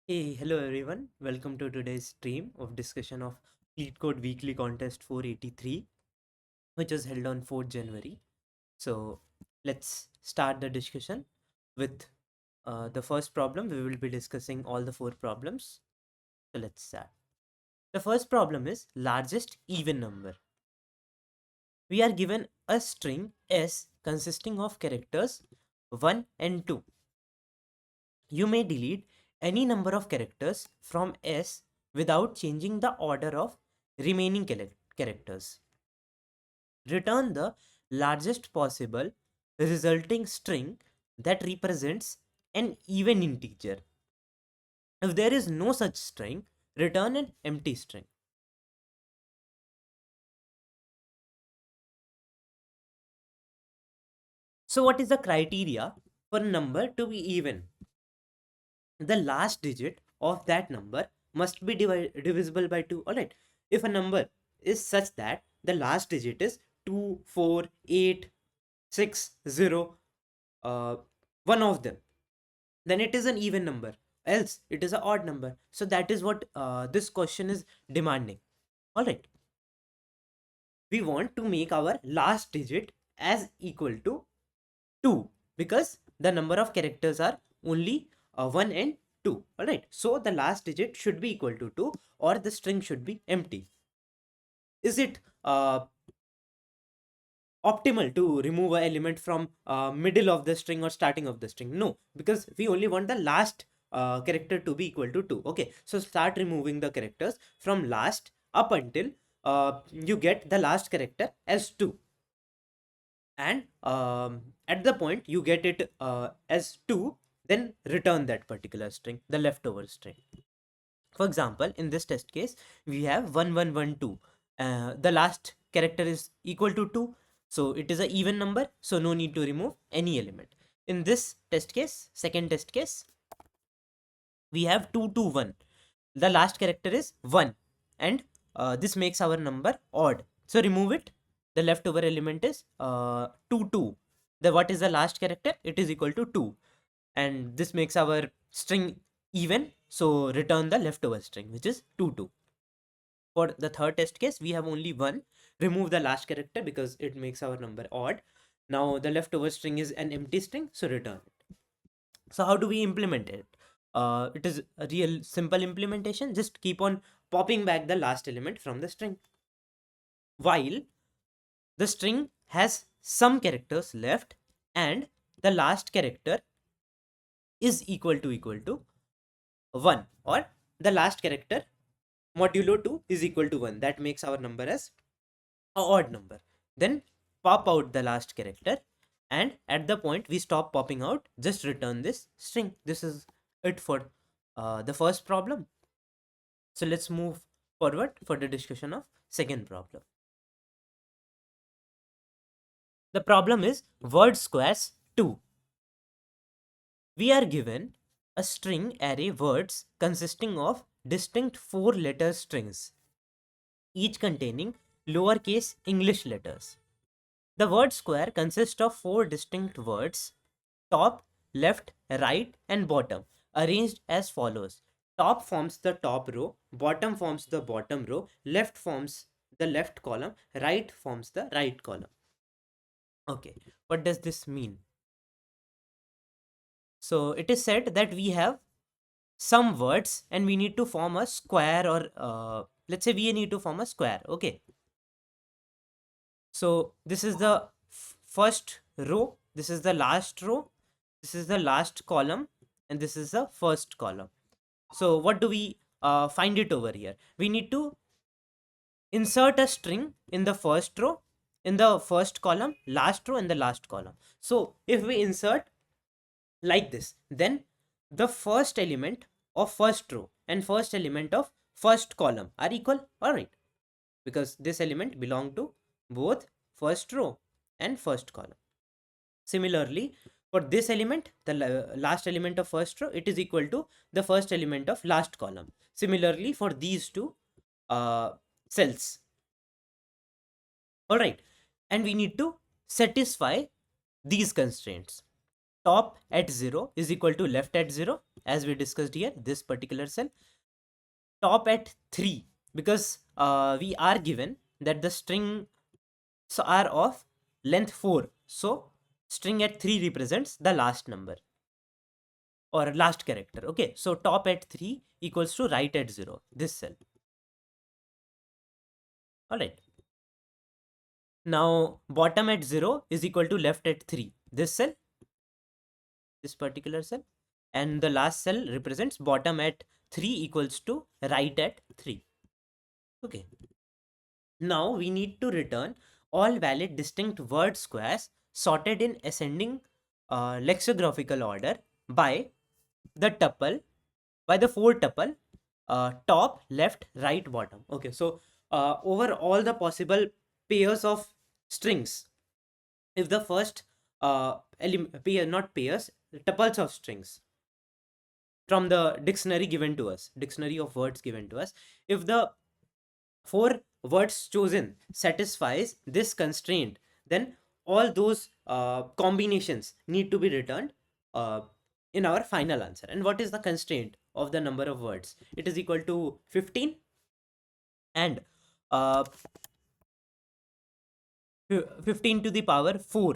Hey, hello everyone. Welcome to today's stream of discussion of Leetcode Weekly Contest 483, which was held on 4th January. So let's start the discussion with the first problem. We will be discussing all the four problems. So let's start. The first problem is largest even number. We are given a string S consisting of characters 1 and 2. You may delete any number of characters from S without changing the order of remaining characters. Return the largest possible resulting string that represents an even integer. If there is no such string, return an empty string. So what is the criteria for a number to be even? The last digit of that number must be divisible by 2. Alright, if a number is such that the last digit is 2, 4, 8, 6, 0, one of them, then it is an even number, else it is an odd number. So that is what this question is demanding. Alright, we want to make our last digit as equal to 2 because the number of characters are only 1 and 2. Alright, so the last digit should be equal to 2 or the string should be empty. Is it optimal to remove an element from middle of the string or starting of the string? No, because we only want the last character to be equal to 2. Okay, so start removing the characters from last up until you get the last character as 2, and at the point you get it as 2, then return that particular string, the leftover string. For example, in this test case we have 1112. The last character is equal to 2, so it is an even number, so no need to remove any element. In this test case, second test case, we have 221. The last character is 1, and this makes our number odd, so remove it. The leftover element is 22. What is the last character? It is equal to 2, and this makes our string even, so return the leftover string, which is 22. For the third test case, we have only 1. Remove the last character because it makes our number odd. Now the leftover string is an empty string, so return it. So how do we implement it? It is a real simple implementation. Just keep on popping back the last element from the string while the string has some characters left and the last character is equal to 1, or the last character modulo 2 is equal to 1. That makes our number as a odd number. Then pop out the last character, and at the point we stop popping out, just return this string. This is it for the first problem. So let's move forward for the discussion of second problem. The problem is word squares 2. We are given a string array words consisting of distinct 4-letter strings, each containing lowercase English letters. The word square consists of 4 distinct words: top, left, right, and bottom, arranged as follows. Top forms the top row, bottom forms the bottom row, left forms the left column, right forms the right column. Okay, what does this mean? So it is said that we have some words and we need to form a square, or let's say we need to form a square. Okay, so this is the first row, this is the last row, this is the last column, and this is the first column. So what do we find it over here? We need to insert a string in the first row, in the first column, last row, and the last column. So if we insert like this, then the first element of first row and first element of first column are equal. All right, because this element belong to both first row and first column. Similarly, for this element, the last element of first row, it is equal to the first element of last column. Similarly, for these two cells. All right, and we need to satisfy these constraints. Top at 0 is equal to left at 0. as we discussed here, this particular cell, top at 3, because we are given that the strings are of length 4. So string at 3 represents the last number or last character. Okay, so top at 3 equals to right at 0, this cell. All right. Now bottom at 0 is equal to left at 3, this cell, this particular cell, and the last cell represents bottom at 3 equals to right at 3. Okay. Now we need to return all valid distinct word squares sorted in ascending lexicographical order by the tuple, by the 4 tuple top, left, right, bottom. Okay, so over all the possible pairs of strings, if the first pair, not pairs, tuples of strings from the dictionary given to us, dictionary of words given to us, if the 4 words chosen satisfies this constraint, then all those combinations need to be returned uh, in our final answer. And what is the constraint of the number of words? It is equal to 15, and uh, 15 to the power 4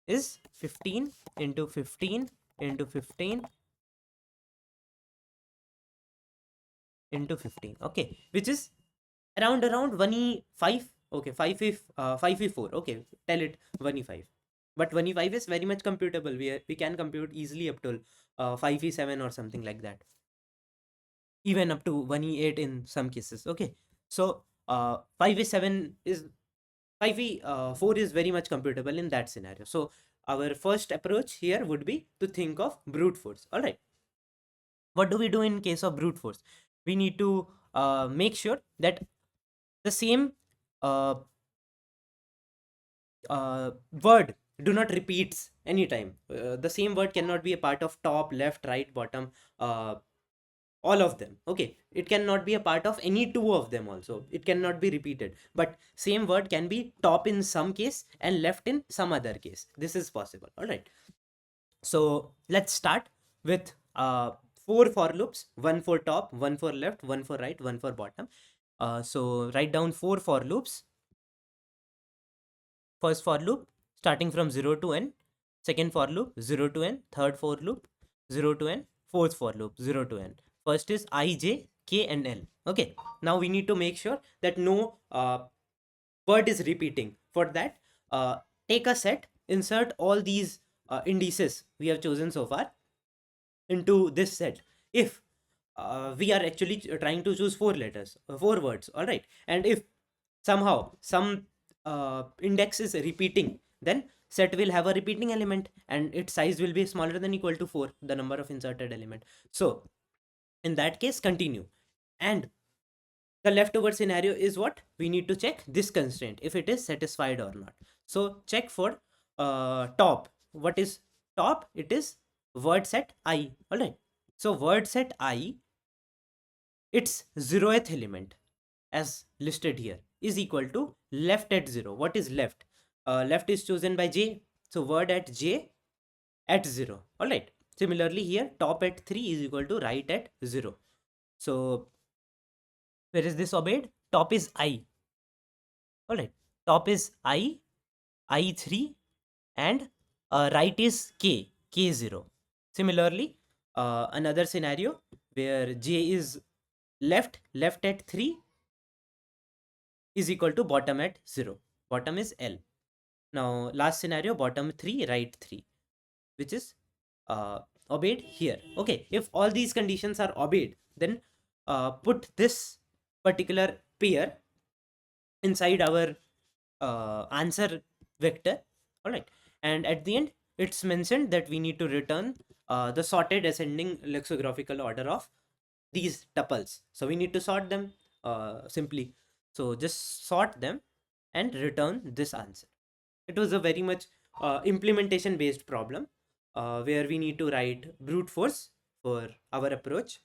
is 15 into 15 into 15 into 15. Okay, which is around 1e5. Okay, 5e4. Okay, tell it 1e5. But 1e5 is very much computable. We can compute easily up to 5e7 or something like that, even up to 1e8 in some cases. Okay, so 5e7 is 5e4 is very much computable in that scenario. So our first approach here would be to think of brute force. All right, what do we do in case of brute force? We need to make sure that the same uh, word do not repeats anytime. The same word cannot be a part of top, left, right, bottom, uh, all of them. Okay, it cannot be a part of any two of them also. It cannot be repeated, but same word can be top in some case and left in some other case. This is possible. All right, so let's start with 4 for loops: one for top, one for left, one for right, one for bottom. So write down 4 for loops. First for loop starting from 0 to n, second for loop 0 to n, third for loop 0 to n, fourth for loop 0 to n. First is I, j, k and l. Okay, now we need to make sure that no word is repeating. For that, take a set, insert all these indices we have chosen so far into this set. If we are actually trying to choose 4 letters, 4 words, all right, and if somehow some index is repeating, then set will have a repeating element and its size will be smaller than equal to 4, the number of inserted element. So in that case, continue. And the leftover scenario is what we need to check: this constraint, if it is satisfied or not. So check for top. What is top? It is word set I. All right, so word set I, its 0th element as listed here is equal to left at 0. What is left? Left is chosen by j, so word at j at 0. All right, similarly here top at 3 is equal to right at 0. So where is this obeyed? Top is I. All right, top is I3, and right is k0. Similarly, another scenario where j is left at 3 is equal to bottom at 0. Bottom is L. Now last scenario, bottom 3, right 3, which is obeyed here. Okay, if all these conditions are obeyed, then put this particular pair inside our answer vector. All right, and at the end it's mentioned that we need to return the sorted ascending lexicographical order of these tuples. So we need to sort them simply. So just sort them and return this answer. It was a very much implementation based problem where we need to write brute force for our approach.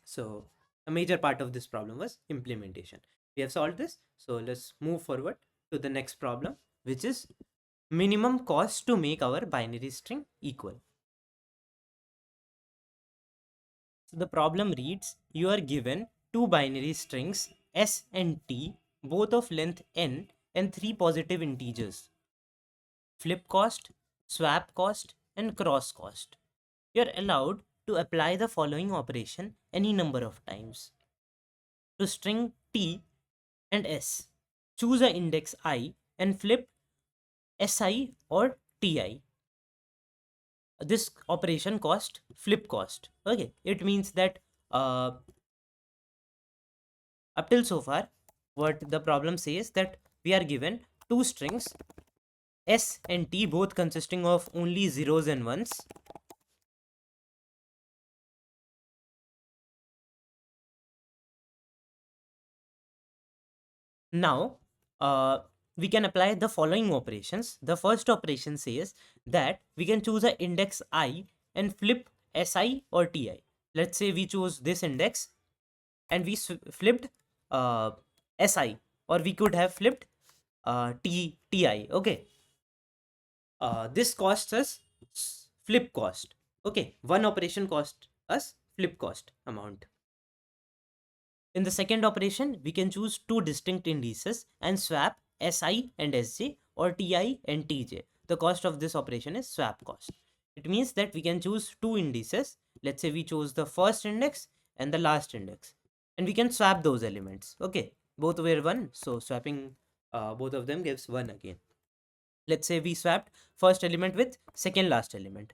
So a major part of this problem was implementation. We have solved this. So let's move forward to the next problem, which is minimum cost to make our binary string equal. So the problem reads, you are given two binary strings s and t, both of length n and three positive integers, flip cost, swap cost, and cross cost. You are allowed to apply the following operation any number of times. To string t and s, choose a index I and flip si or ti. This operation cost flip cost. Okay, it means that up till so far, what the problem says that we are given two strings s and t, both consisting of only zeros and ones. Now we can apply the following operations. The first operation says that we can choose an index I and flip si or ti. Let's say we choose this index and we flipped si, or we could have flipped ti. Okay, this costs us flip cost. Okay, one operation cost us flip cost amount. In the second operation, we can choose two distinct indices and swap si and sj or ti and tj. The cost of this operation is swap cost. It means that we can choose two indices. Let's say we chose the first index and the last index, and we can swap those elements. Okay, both were 1, so swapping both of them gives 1 again. Let's say we swapped first element with second last element.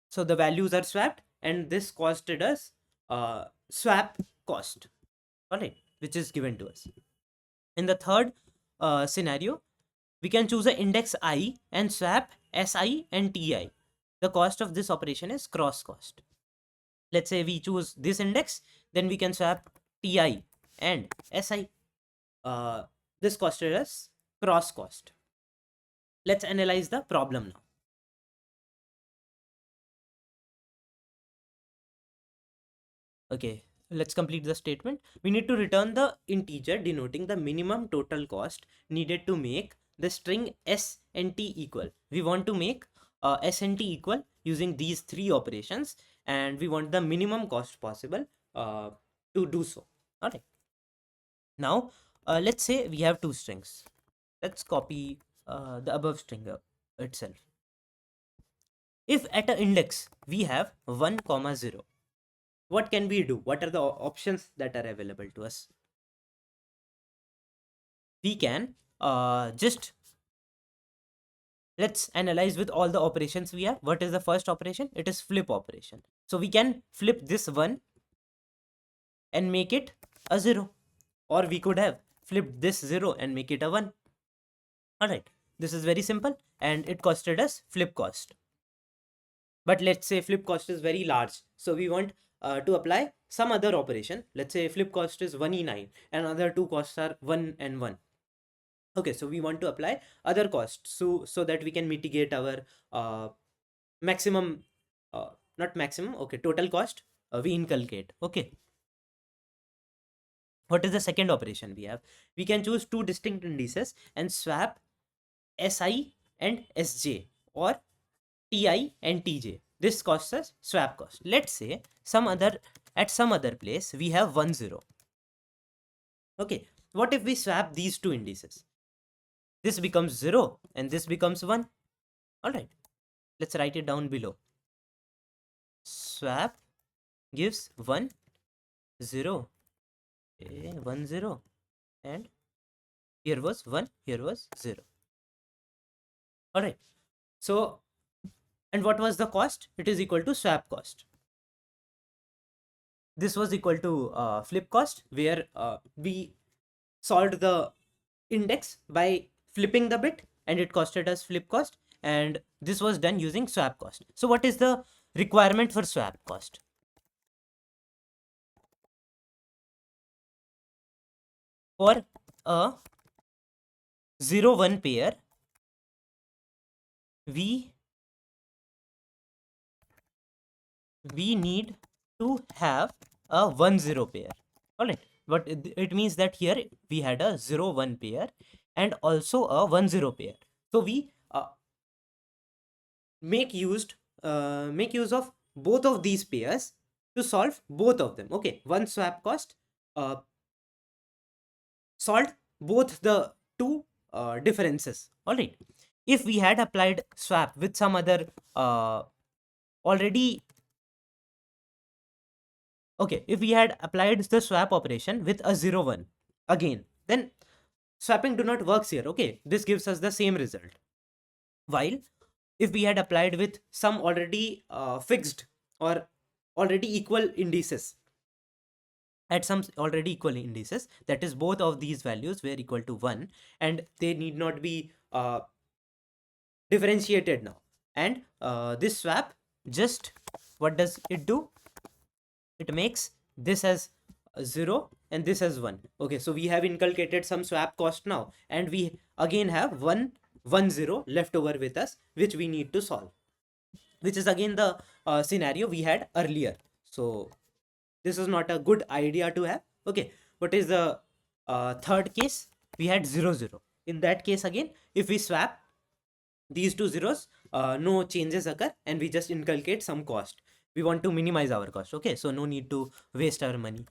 So the values are swapped, and this costed us swap cost, all right, which is given to us. In the third scenario, we can choose an index I and swap si and ti. The cost of this operation is cross cost. Let's say we choose this index, then we can swap ti and si. This costed us cross cost. Let's analyze the problem now. Okay, let's complete the statement. We need to return the integer denoting the minimum total cost needed to make the string s and t equal. We want to make s and t equal using these three operations, and we want the minimum cost possible to do so. All right. Now, let's say we have two strings. Let's copy the above string itself. If at an index we have 1, 0, what can we do? What are the options that are available to us? We can just let's analyze with all the operations we have. What is the first operation? It is flip operation. So we can flip this 1 and make it a 0, or we could have flipped this 0 and make it a 1. All right, this is very simple, and it costed us flip cost. But let's say flip cost is very large, so we want to apply some other operation. Let's say flip cost is 1e9 and other two costs are 1 and 1. Okay, so we want to apply other costs so that we can mitigate our maximum, not maximum, okay, total cost we inculcate. Okay, what is the second operation we have? We can choose two distinct indices and swap si and sj or ti and tj. This costs us swap cost. Let's say at some other place we have 1, 0. Okay, what if we swap these two indices? This becomes 0 and this becomes 1. All right, let's write it down below. Swap gives 1, 0, 1, 0, and here was 1, here was 0. All right, so, and what was the cost? It is equal to swap cost. This was equal to flip cost, where we solved the index by flipping the bit, and it costed us flip cost, and this was done using swap cost. So what is the requirement for swap cost? For a 0, 1 pair, we need to have a 1, 0 pair. All right, but it means that here we had a 0, 1 pair and also a 1, 0 pair. So we make use of both of these pairs to solve both of them. Okay, one swap cost solved both the two differences. All right. If we had applied swap with some other already okay, if we had applied the swap operation with a 0 1 again, then swapping do not works here. Okay, this gives us the same result. While if we had applied with some already fixed or already equal indices, at some already equal indices, that is both of these values were equal to 1 and they need not be differentiated now. And this swap, just what does it do? It makes this as 0 and this as 1. Okay, so we have inculcated some swap cost now, and we again have 1 1 0 left over with us, which we need to solve, which is again the scenario we had earlier. So this is not a good idea to have. Okay, what is the third case? We had 0 0. In that case, again, if we swap these two zeros, no changes occur and we just inculcate some cost. We want to minimize our cost. Okay, so no need to waste our money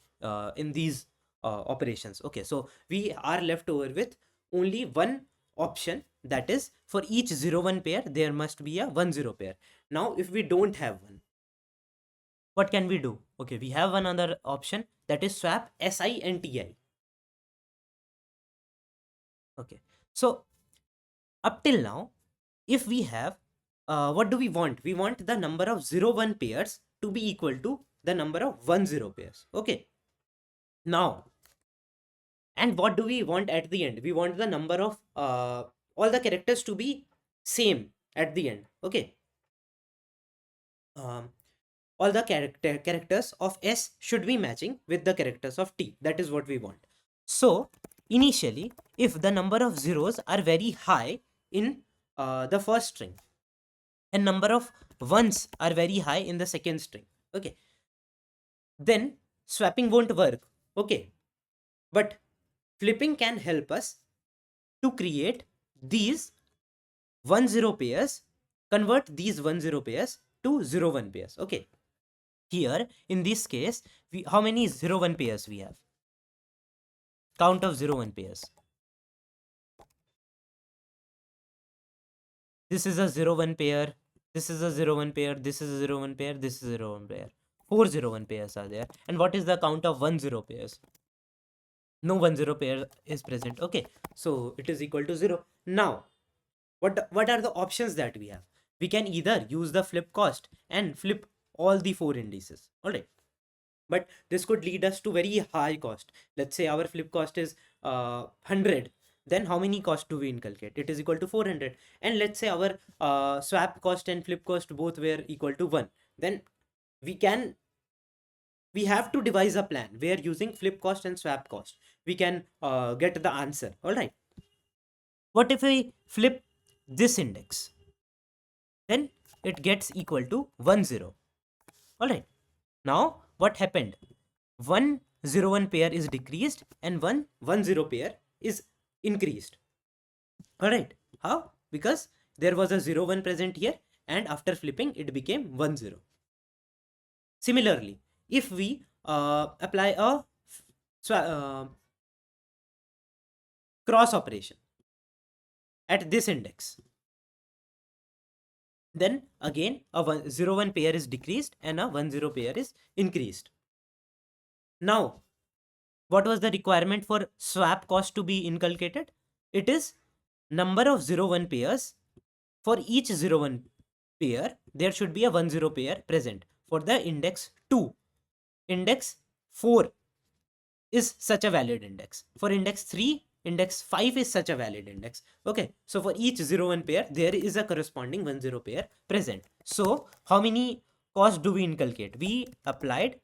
in these operations. Okay, so we are left over with only one option, that is for each 0 1 pair there must be a 1 0 pair. Now if we don't have one, what can we do? Okay, we have one other option, that is swap Si and Ti. Okay, so up till now, if we have what do we want? We want the number of 0 1 pairs to be equal to the number of 1 0 pairs. Okay, now, and what do we want at the end? We want the number of all the characters to be same at the end. Okay, um, all the characters of S should be matching with the characters of T. That is what we want. So initially, if the number of zeros are very high in the first string and number of ones are very high in the second string, okay, then swapping won't work. Okay, but flipping can help us to create these 1 0 pairs, convert these 1 0 pairs to 0 1 pairs. Okay, here in this case, how many 0 1 pairs we have? Count of 0 1 pairs. This is a 0 1 pair, this is a 0 1 pair, this is a 0 1 pair, this is a 0 1 pair. 4 0 1 pairs are there. And what is the count of 1 0 pairs? No 1 0 pair is present. Okay, so it is equal to 0. Now, what are the options that we have? We can either use the flip cost and flip all the 4 indices. All right, but this could lead us to very high cost. Let's say our flip cost is 100, then how many cost do we inculcate? It is equal to 400. And let's say our swap cost and flip cost both were equal to 1, then we have to devise a plan where using flip cost and swap cost we can get the answer. All right, what if we flip this index? Then it gets equal to 1 0. All right, now what happened? 1 0 1 pair is decreased and 1 1 0 pair is increased. All right, how? Because there was a 0 1 present here and after flipping it became 1 0. Similarly, if we apply a cross operation at this index, then again a 0 1 pair is decreased and a 1 0 pair is increased. Now, what was the requirement for swap cost to be inculcated? It is number of 0 1 pairs. For each 0 1 pair, there should be a 1 0 pair present. For the index 2, index 4 is such a valid index. For index 3, index 5 is such a valid index. Okay, so for each 0 1 pair, there is a corresponding 1 0 pair present. So how many costs do we inculcate? We applied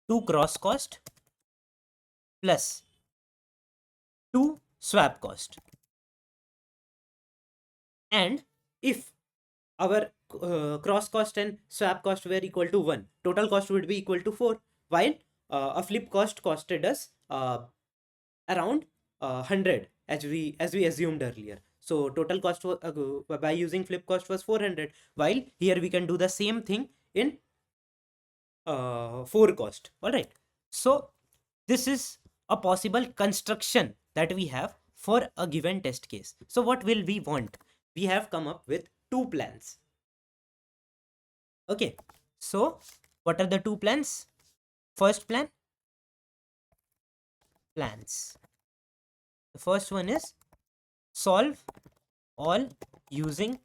2 cross cost plus 2 swap cost. And if our cross cost and swap cost were equal to 1, total cost would be equal to 4, while a flip cost costed us around 100 as we assumed earlier. So total cost by using flip cost was 400, while here we can do the same thing in 4 cost. All right. So this is a possible construction that we have for a given test case. So what will we want? We have come up with two plans. Okay. So what are the two plans? First plan, plans. The first one is solve all using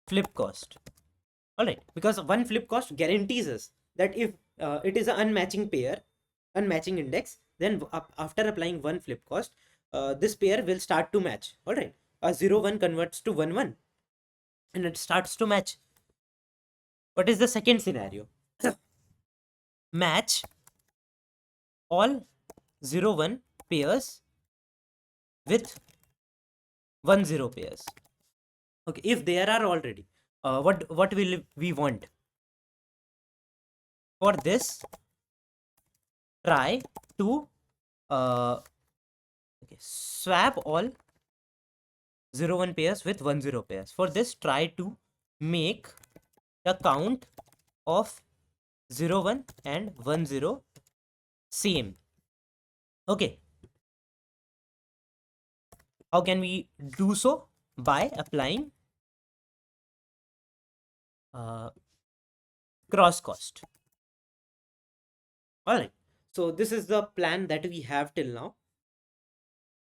flip cost. All right, because one flip cost guarantees us that if it is an unmatching pair, unmatching index, then after applying one flip cost, this pair will start to match. All right, a 0 1 converts to 1 1 and it starts to match. What is the second scenario? Match all 0 1 pairs with 1 0 pairs. Okay, if there are already, what will we want? For this, try to okay, swap all 0 1 pairs with 1 0 pairs. For this, try to make the count of 0 1 and 1 0 same. Okay, how can we do so? By applying cross cost. All right, so this is the plan that we have till now,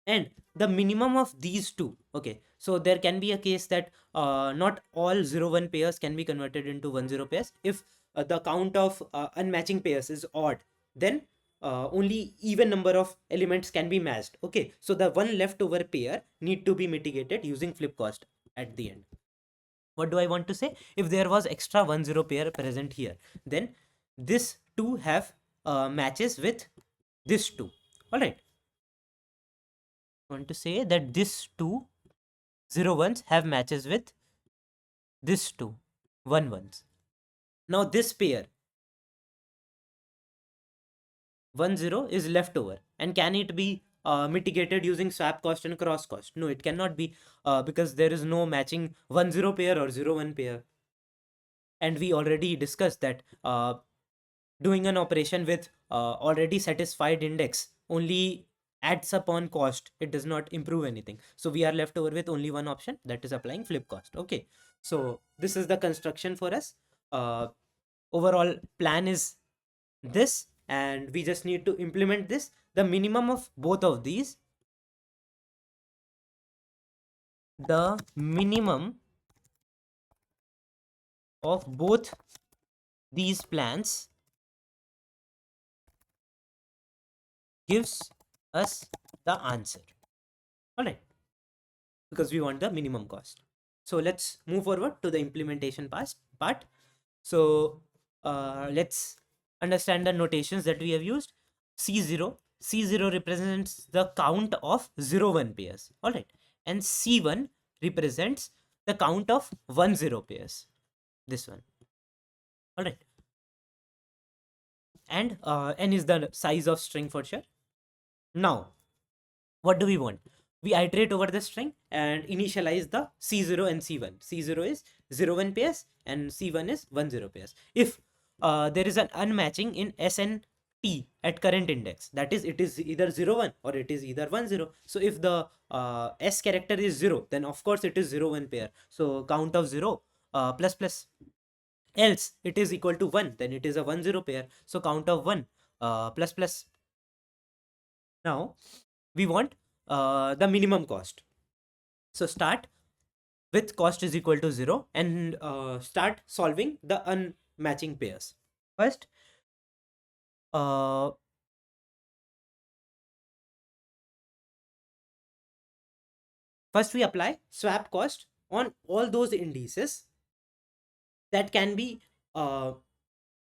and the minimum of these two. Okay, so there can be a case that not all 0 1 pairs can be converted into 1 0 pairs. If the count of unmatching pairs is odd, then only even number of elements can be matched. Okay, so the one leftover pair need to be mitigated using flip cost at the end. What do I want to say? If there was extra 1 0 pair present here, then this two have matches with this two. All right, want to say that this two 0 1s have matches with this two 1 1s. Now this pair 1 0 is left over, and can it be mitigated using swap cost and cross cost? No, it cannot be, because there is no matching 1 0 pair or 0 1 pair. And we already discussed that doing an operation with already satisfied index only adds up on cost. It does not improve anything. So we are left over with only one option, that is applying flip cost. Okay, so this is the construction for us. Overall plan is this, and we just need to implement this. The minimum of both of these, the minimum of both these plans gives us the answer. All right, because we want the minimum cost. So let's move forward to the implementation part. So let's understand the notations that we have used. C0, C0 represents the count of 0 1 pairs. All right, and C1 represents the count of 1 0 pairs. This one. All right, and n is the size of string for sure. Now what do we want? We iterate over the string and initialize the C0 and C1. C0 is 0 1 pairs and C1 is 1 0 pairs. If there is an unmatching in S and T at current index, that is, it is either 0 1 or it is either 1 0. So if the S character is 0, then of course it is 0 1 pair. So count of 0 plus plus. Else it is equal to 1, then it is a 1 0 pair. So count of 1 plus plus. Now we want the minimum cost. So start with cost is equal to 0 and start solving the unmatching pairs. First, uh, first we apply swap cost on all those indices that can be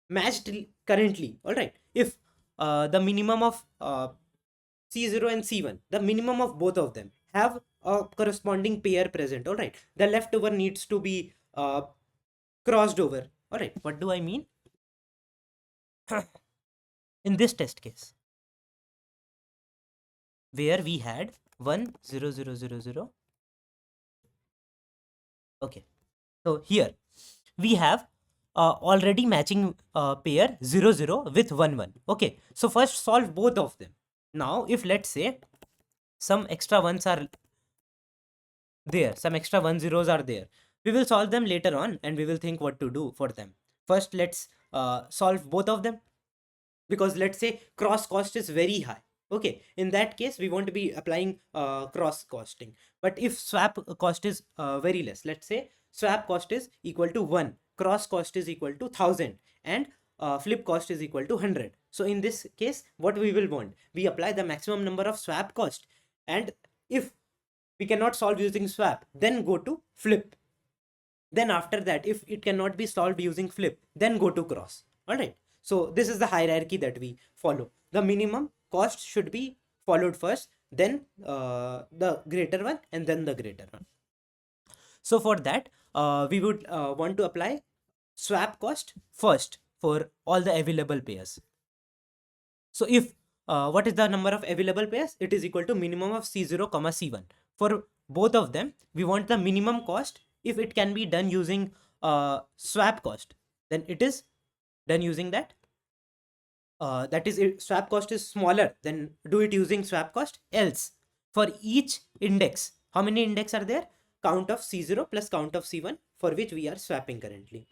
matched currently. All right, if the minimum of C0 and C1, the minimum of both of them have a corresponding pair present. All right, the leftover needs to be crossed over. All right, what do I mean? In this test case, where we had 1 0 0 0 0. Okay, so here we have already matching pair 0 0 with 1 1. Okay, so first solve both of them. Now if let's say some extra ones are there, some extra 1 zeros are there, we will solve them later on and we will think what to do for them. First let's solve both of them, because let's say cross cost is very high. Okay, in that case we won't be applying cross costing. But if swap cost is very less, let's say swap cost is equal to 1, cross cost is equal to 1000, and flip cost is equal to 100. So in this case what we will want, we apply the maximum number of swap cost, and if we cannot solve using swap, then go to flip. Then after that, if it cannot be solved using flip, then go to cross. All right, so this is the hierarchy that we follow. The minimum cost should be followed first, then the greater one, and then the greater one. So for that, we would want to apply swap cost first for all the available pairs. So if what is the number of available pairs? It is equal to minimum of C0 comma C1. For both of them, we want the minimum cost. If it can be done using swap cost, then it is done using that. That is, if swap cost is smaller, then do it using swap cost. Else, for each index, how many index are there? Count of C0 plus count of C1, for which we are swapping currently.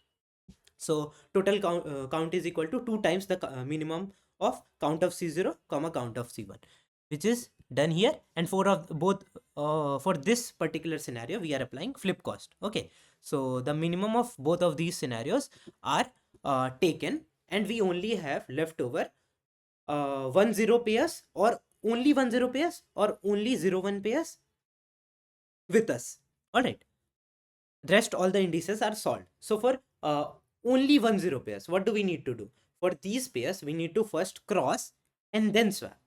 So total count is equal to 2 times the minimum of count of C0 comma count of C1, which is done here. And for of both for this particular scenario we are applying flip cost. Okay, so the minimum of both of these scenarios are taken, and we only have left over 1 0 pairs, or only 1 0 pairs, or only 0 1 pairs with us. All right, rest all the indices are solved. So for only 1 0 pairs, what do we need to do? For these pairs we need to first cross and then swap.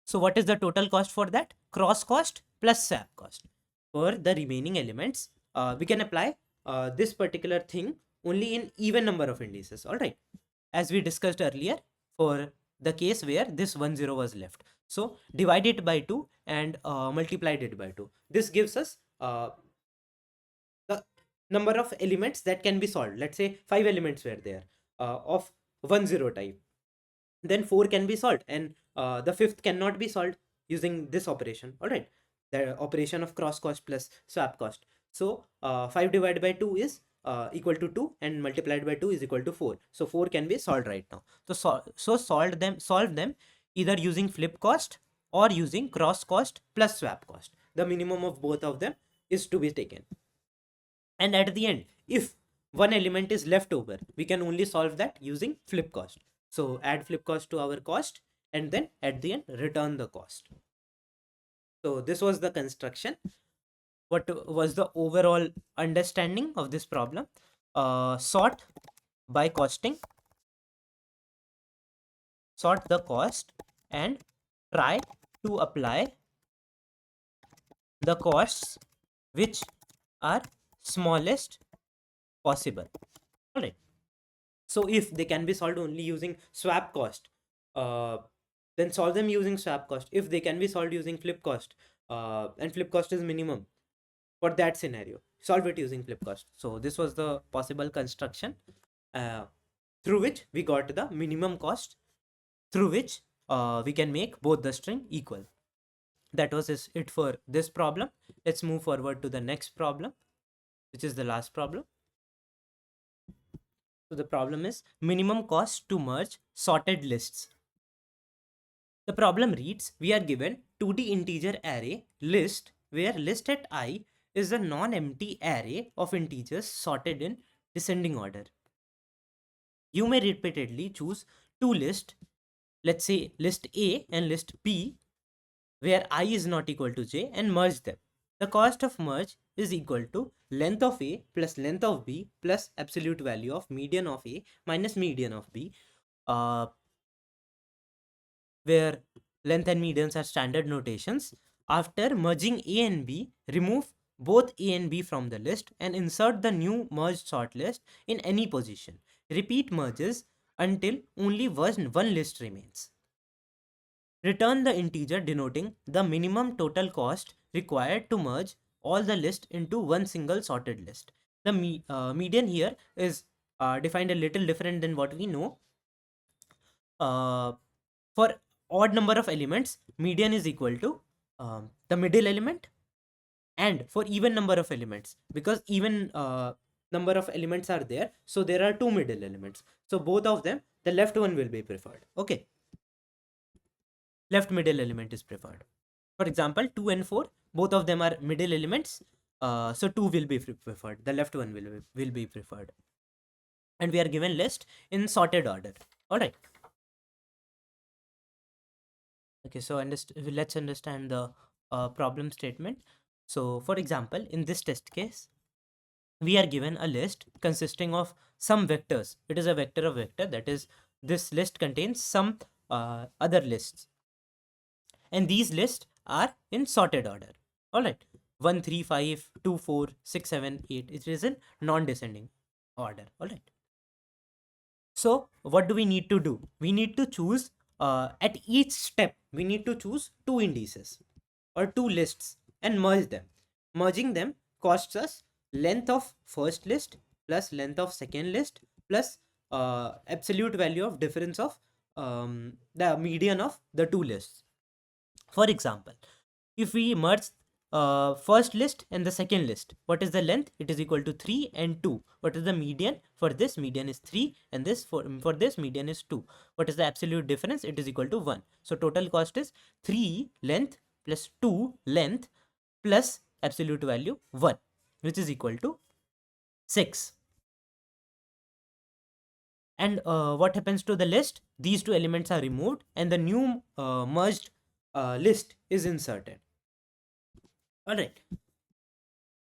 So what is the total cost for that? Cross cost plus swap cost. For the remaining elements, we can apply this particular thing only in even number of indices. All right, as we discussed earlier, for the case where this 1 0 was left, so divide it by 2 and multiplied it by 2. This gives us the number of elements that can be solved. Let's say 5 elements were there of 1 0 type, then 4 can be solved, and the fifth cannot be solved using this operation. All right, the operation of cross cost plus swap cost. So 5 divided by 2 is equal to 2, and multiplied by 2 is equal to 4. So 4 can be solved right now. So solve them either using flip cost or using cross cost plus swap cost. The minimum of both of them is to be taken. And at the end, if one element is left over, we can only solve that using flip cost. So add flip cost to our cost, and then at the end return the cost. So this was the construction. What was the overall understanding of this problem? Sort by costing, sort the cost, and try to apply the costs which are smallest possible. All right, so if they can be solved only using swap cost, then solve them using swap cost. If they can be solved using flip cost, and flip cost is minimum, for that scenario solve it using flip cost. So this was the possible construction through which we got the minimum cost, through which we can make both the string equal. That was it for this problem. Let's move forward to the next problem, which is the last problem. So the problem is minimum cost to merge sorted lists. The problem reads, we are given 2D integer array list where list at I is a non-empty array of integers sorted in descending order. You may repeatedly choose two lists, let's say list A and list B, where I is not equal to j, and merge them. The cost of merge is equal to length of A plus length of B plus absolute value of median of A minus median of B, where length and medians are standard notations. After merging A and B, remove both A and B from the list and insert the new merged sort list in any position. Repeat merges until only one list remains. Return the integer denoting the minimum total cost required to merge all the list into one single sorted list. the median here is defined a little different than what we know. For odd number of elements, median is equal to the middle element, and for even number of elements, because even number of elements are there, so there are two middle elements, so both of them, the left one will be preferred. Okay, left middle element is preferred. For example, 2 and 4, both of them are middle elements, so 2 will be preferred, the left one will be preferred, and we are given list in sorted order. All right. Okay, so let's understand the problem statement. So for example, in this test case, we are given a list consisting of some vectors. It is a vector of vector, that is, this list contains some other lists, and these lists are in sorted order. All right, 1 3 5 2 4 6 7 8, it is in non-descending order. All right, so what do we need to do? We need to choose at each step, we need to choose two indices or two lists and merge them. Merging them costs us length of first list plus length of second list plus absolute value of difference of the median of the two lists. For example, if we merge first list and the second list, what is the length? It is equal to 3 and 2. What is the median? For this, median is 3, and this for this, median is 2. What is the absolute difference? It is equal to 1. So total cost is 3 length plus 2 length plus absolute value 1, which is equal to 6. And what happens to the list? These two elements are removed and the new merged list is inserted. All right.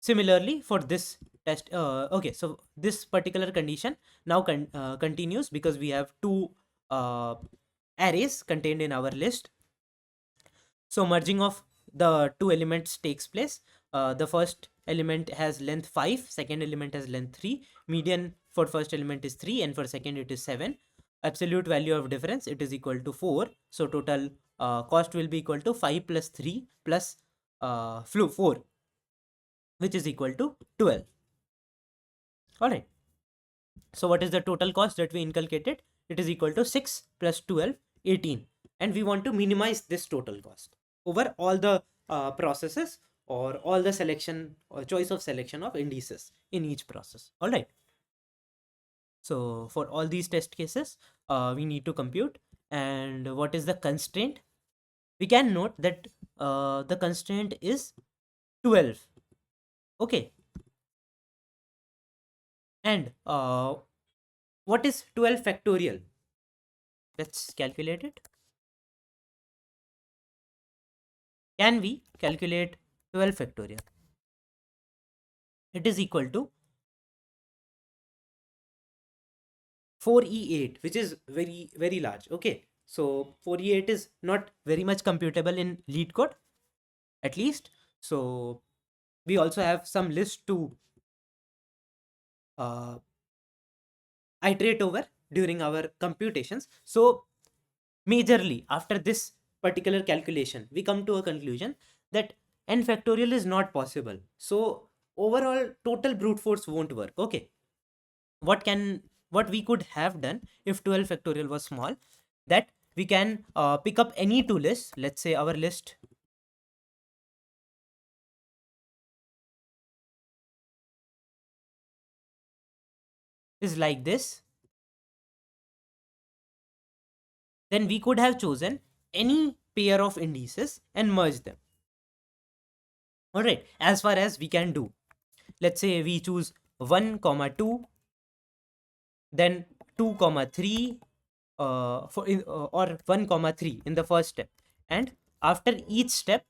Similarly, for this test, okay, so this particular condition now continues because we have two uh, arrays contained in our list. So merging of the two elements takes place. The first element has length 5, second element has length 3. Median for first element is 3 and for second it is 7. Absolute value of difference, it is equal to 4. So total cost will be equal to 5 plus 3 plus 4, which is equal to 12. All right. So what is the total cost that we inculcated? It is equal to 6 plus 12, 18. And we want to minimize this total cost over all the processes or all the selection or choice of selection of indices in each process. All right. So for all these test cases, we need to compute. And what is the constraint? We can note that the constraint is 12. Okay. And what is 12 factorial? Let's calculate it. Can we calculate 12 factorial? It is equal to 4e8, which is very large. Okay, so 4e8 is not very much computable in Leetcode, at least. So we also have some list to uh, iterate over during our computations. So majorly after this particular calculation, we come to a conclusion that n factorial is not possible. So overall total brute force won't work. Okay, what we could have done if 12 factorial was small, that we can pick up any two lists. Let's say our list is like this, then we could have chosen any pair of indices and merge them. All right, as far as we can do, let's say we choose 1 comma 2, then 2 comma 3 or 1 comma 3 in the first step, and after each step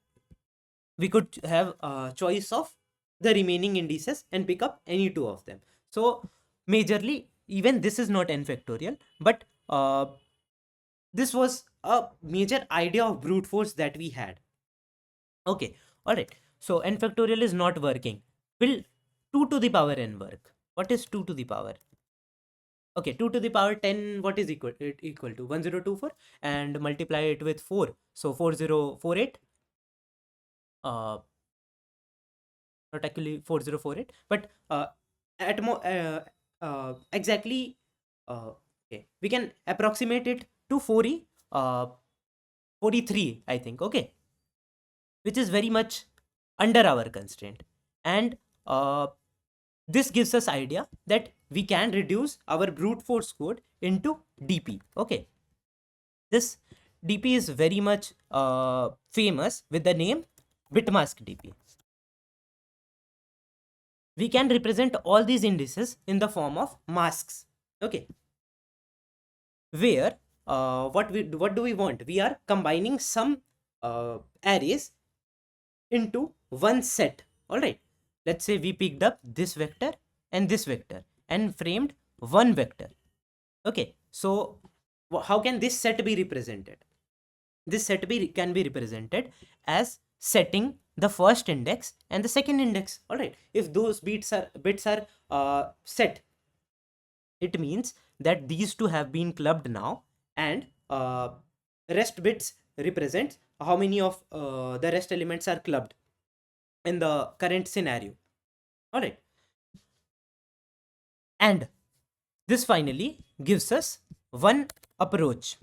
we could have a choice of the remaining indices and pick up any two of them. So majorly, even this is not n factorial, but this was a major idea of brute force that we had. Okay, all right. So n factorial is not working. Will 2 to the power n work? What is 2 to the power? Okay, 2 to the power 10, what is equal to 1024, and multiply it with 4. So 4048. Not actually 4048, but exactly, okay, we can approximate it to 4e, 43, I think, okay, which is very much under our constraint. And uh, this gives us idea that we can reduce our brute force code into DP. Okay, this DP is very much famous with the name bitmask DP. We can represent all these indices in the form of masks. Okay, where what do we want? We are combining some arrays into one set. All right, let's say we picked up this vector and this vector and framed one vector. Okay, so how can this set be represented? This set can be represented as setting the first index and the second index. All right, if those bits are set, it means that these two have been clubbed now, and rest bits represents how many of the rest elements are clubbed in the current scenario. All right, and this finally gives us one approach.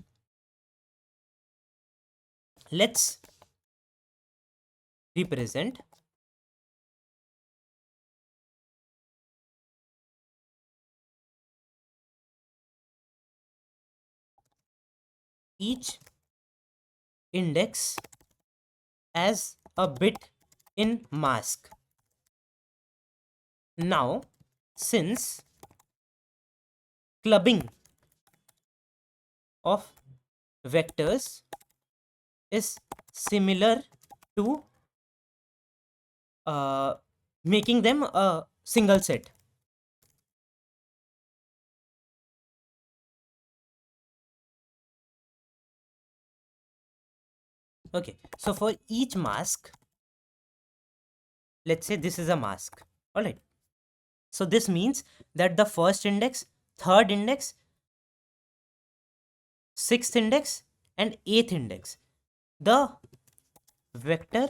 Let's represent each index as a bit in mask. Now, since clubbing of vectors is similar to uh, making them a single set, okay, so for each mask, let's say this is a mask. All right, so this means that the first index, third index, sixth index, and eighth index, the vector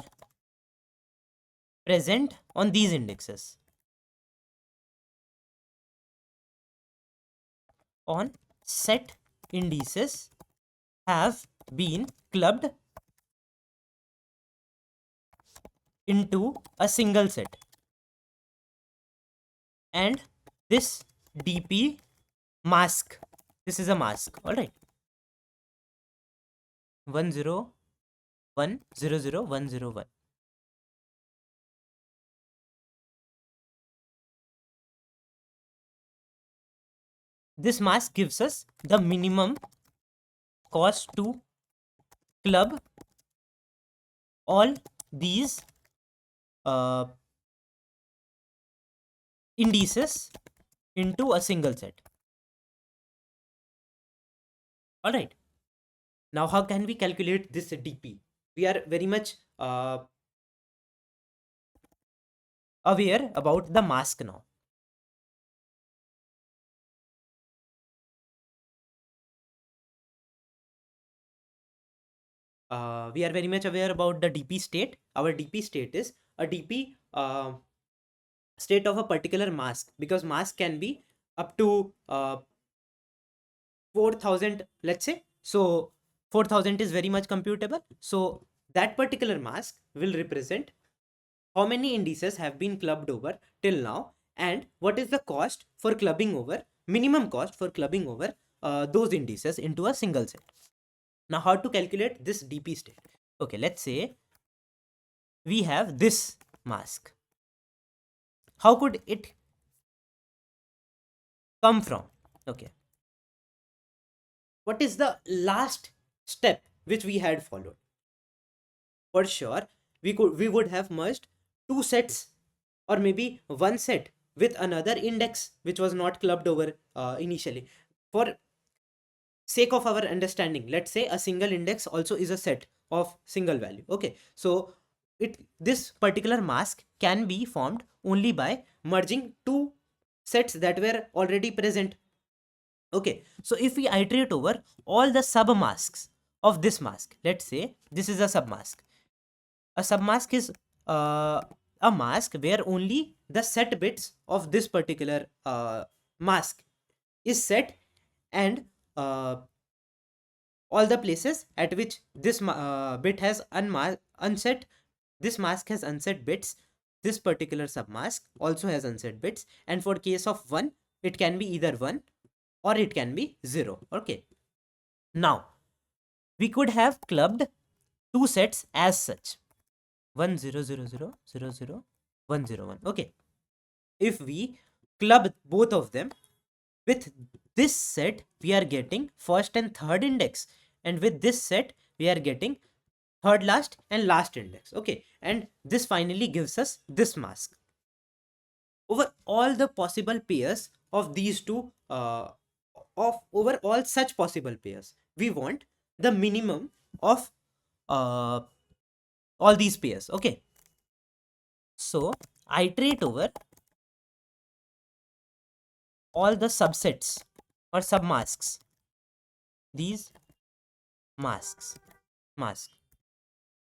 present on these indexes on set indices have been clubbed into a single set, and this DP mask, this is a mask. All right, 101000101. This mask gives us the minimum cost to club all these uh, indices into a single set. All right, now how can we calculate this DP? We are very much aware about the mask now. We are very much aware about the DP state. Our DP state is a DP state of a particular mask, because mask can be up to 4000, let's say. So 4000 is very much computable. So that particular mask will represent how many indices have been clubbed over till now, and what is the cost for clubbing over, minimum cost for clubbing over those indices into a single set. Now, how to calculate this DP state? Okay, let's say we have this mask. How could it come from? Okay, what is the last step which we had followed? For sure, we would have merged two sets, or maybe one set with another index which was not clubbed over initially. For sake of our understanding, let's say a single index also is a set of single value. Okay, so this particular mask can be formed only by merging two sets that were already present. Okay, so if we iterate over all the sub masks of this mask, let's say this is a submask. A submask is a mask where only the set bits of this particular mask is set, and all the places at which this bit has unset, this mask has unset bits, this particular submask also has unset bits, and for case of 1 it can be either 1 or it can be 0. Okay, now we could have clubbed two sets as such, 1 0 0 0 0 0 1 0 1. Okay, if we club both of them, with this set we are getting first and third index, and with this set we are getting third last and last index. Okay, and this finally gives us this mask. Over all the possible pairs of these two, of over all such possible pairs, we want the minimum of uh, all these pairs. Okay, so iterate over all the subsets or submasks, these mask,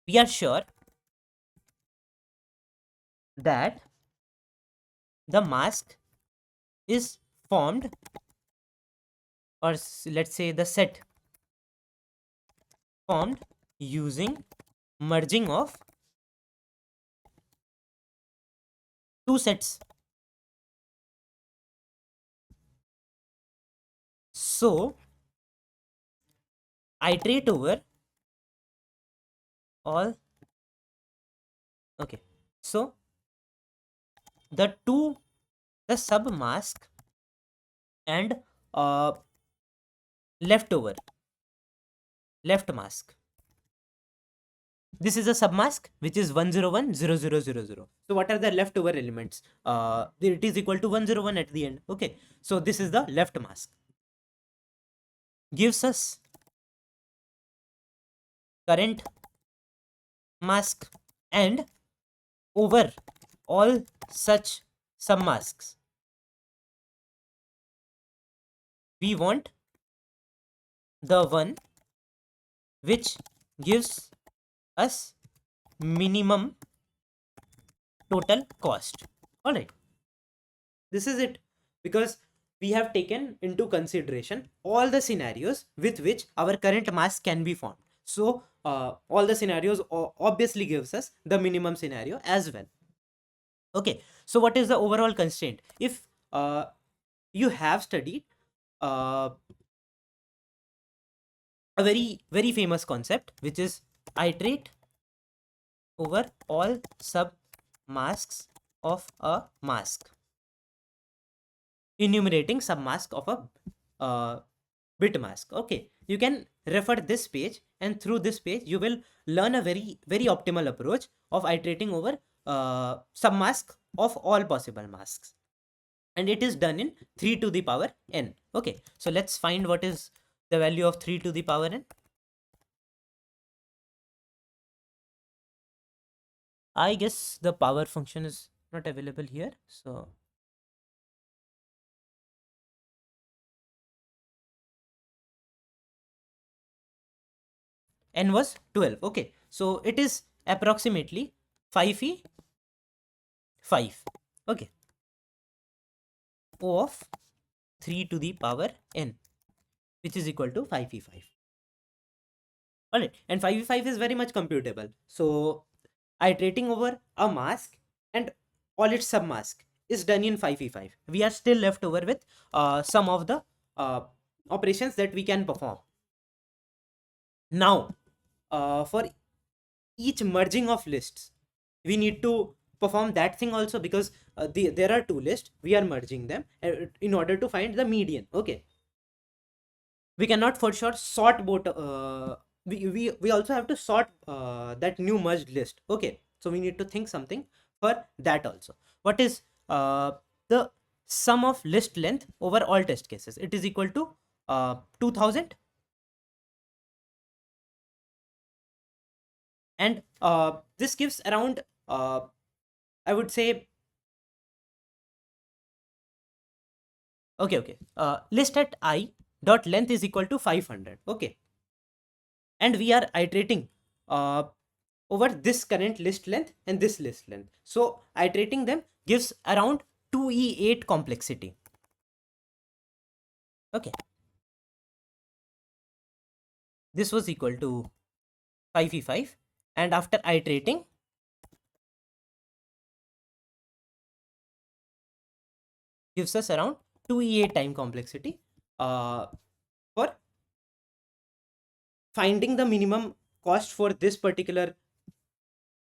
we are sure that the mask is formed, or let's say the set formed using merging of two sets. So iterate over all. Okay, so the sub mask and leftover left mask, this is a submask which is 101 0 0 0 0. So what are the leftover elements? It is equal to 101 at the end. Okay, so this is the left mask, gives us current mask, and over all such submasks we want the one which gives us minimum total cost. All right, this is it, because we have taken into consideration all the scenarios with which our current mask can be formed. So all the scenarios obviously gives us the minimum scenario as well. Okay, so what is the overall constraint? If you have studied uh, a very famous concept, which is iterate over all sub masks of a mask, enumerating submask of a bit mask. Okay, you can refer this page, and through this page you will learn a very optimal approach of iterating over submask of all possible masks, and it is done in 3 to the power n. Okay, so let's find what is the value of 3 to the power n. I guess the power function is not available here, so n was 12. Okay, so it is approximately 5e 5. Okay, O of 3 to the power n, which is equal to 5e5. All right, and 5e5 is very much computable. So iterating over a mask and all its submask is done in 5e5. We are still left over with some of the uh, operations that we can perform. Now, for each merging of lists, we need to perform that thing also, because there are two lists, we are merging them in order to find the median. Okay, we cannot for sure sort both. We also have to sort that new merged list. Okay, so we need to think something for that also. What is the sum of list length over all test cases? It is equal to 2000, and this gives around I would say, okay, list at I dot length is equal to 500. Okay, and we are iterating over this current list length and this list length. So iterating them gives around 2e8 complexity. Okay, this was equal to 5e5, and after iterating gives us around 2e8 time complexity for finding the minimum cost for this particular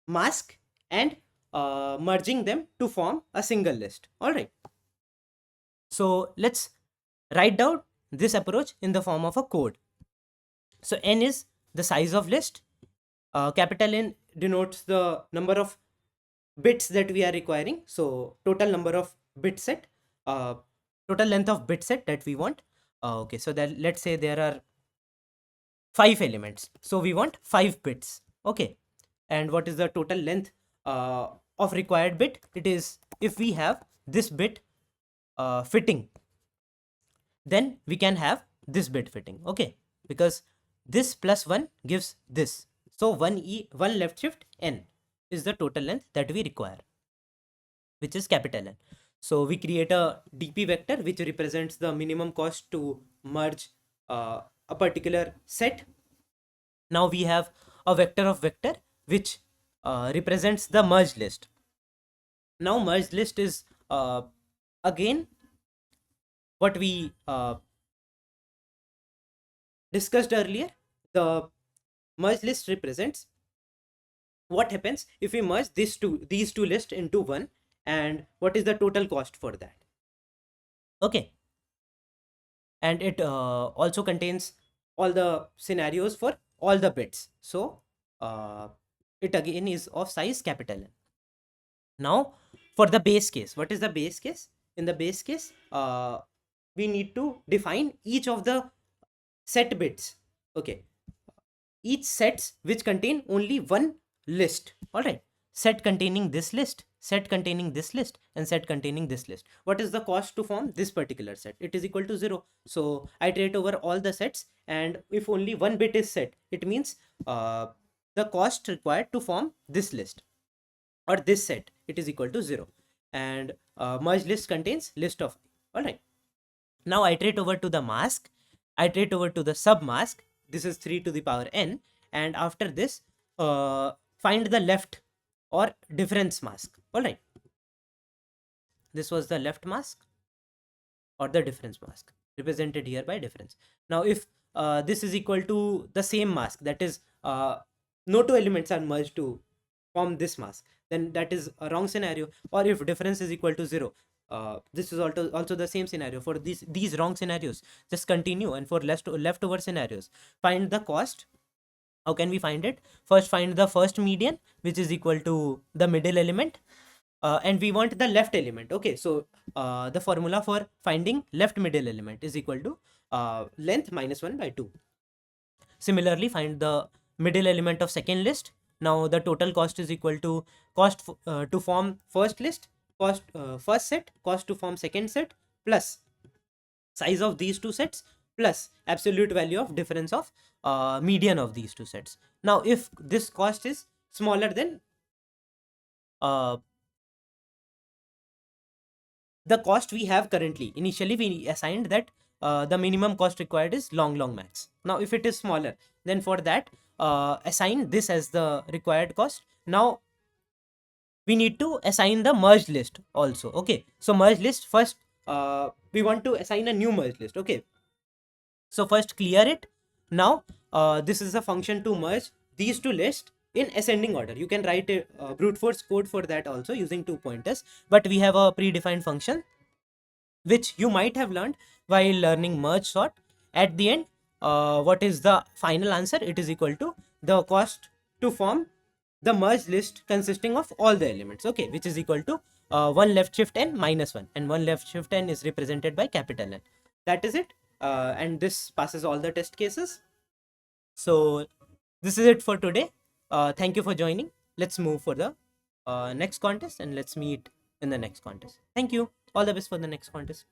mask and merging them to form a single list. All right, so let's write down this approach in the form of a code. So n is the size of list, capital N denotes the number of bits that we are requiring, so total number of bit set, total length of bit set that we want. Okay, so that let's say there are 5 elements, so we want 5 bits. Okay, and what is the total length of required bit? It is, if we have this bit fitting, then we can have this bit fitting. Okay, because this plus 1 gives this, so 1 left shift n is the total length that we require, which is capital N. So we create a dp vector which represents the minimum cost to merge a particular set. Now we have a vector of vector which represents the merge list. Now merge list is again what we discussed earlier. The merge list represents what happens if we merge these two lists into one, and what is the total cost for that. Okay, and it also contains all the scenarios for all the bits, so it again is of size capital N. Now for the base case, what is the base case? In the base case, we need to define each of the set bits. Okay, each sets which contain only one list. All right, set containing this list, set containing this list, and set containing this list. What is the cost to form this particular set? It is equal to 0. So iterate over all the sets, and if only one bit is set, it means the cost required to form this list or this set, it is equal to 0. And merge list contains list of. All right, now iterate over to the mask, iterate over to the sub mask. This is 3 to the power n, and after this find the left or difference mask. All right, this was the left mask or the difference mask, represented here by difference. Now if this is equal to the same mask, that is no two elements are merged to form this mask, then that is a wrong scenario. Or if difference is equal to 0, this is also the same scenario. For these wrong scenarios, just continue, and for leftover scenarios, find the cost. How can we find it? First find the first median, which is equal to the middle element, and we want the left element. Okay, so the formula for finding left middle element is equal to length minus 1 by 2. Similarly, find the middle element of second list. Now the total cost is equal to cost to form first list, cost first set, cost to form second set, plus size of these two sets, plus absolute value of difference of median of these two sets. Now if this cost is smaller than the cost we have currently, initially we assigned that the minimum cost required is long max. Now if it is smaller, then for that assign this as the required cost. Now we need to assign the merge list also. Okay, so merge list first, we want to assign a new merge list. Okay, so first clear it. Now this is a function to merge these two lists in ascending order. You can write a brute force code for that also using 2 pointers, but we have a predefined function which you might have learned while learning merge sort. At the end, what is the final answer? It is equal to the cost to form the merge list consisting of all the elements. Okay, which is equal to 1 left shift n minus 1, and 1 left shift n is represented by capital N. That is it, and this passes all the test cases. So this is it for today. Thank you for joining. Let's move for the next contest, and let's meet in the next contest. Thank you. All the best for the next contest.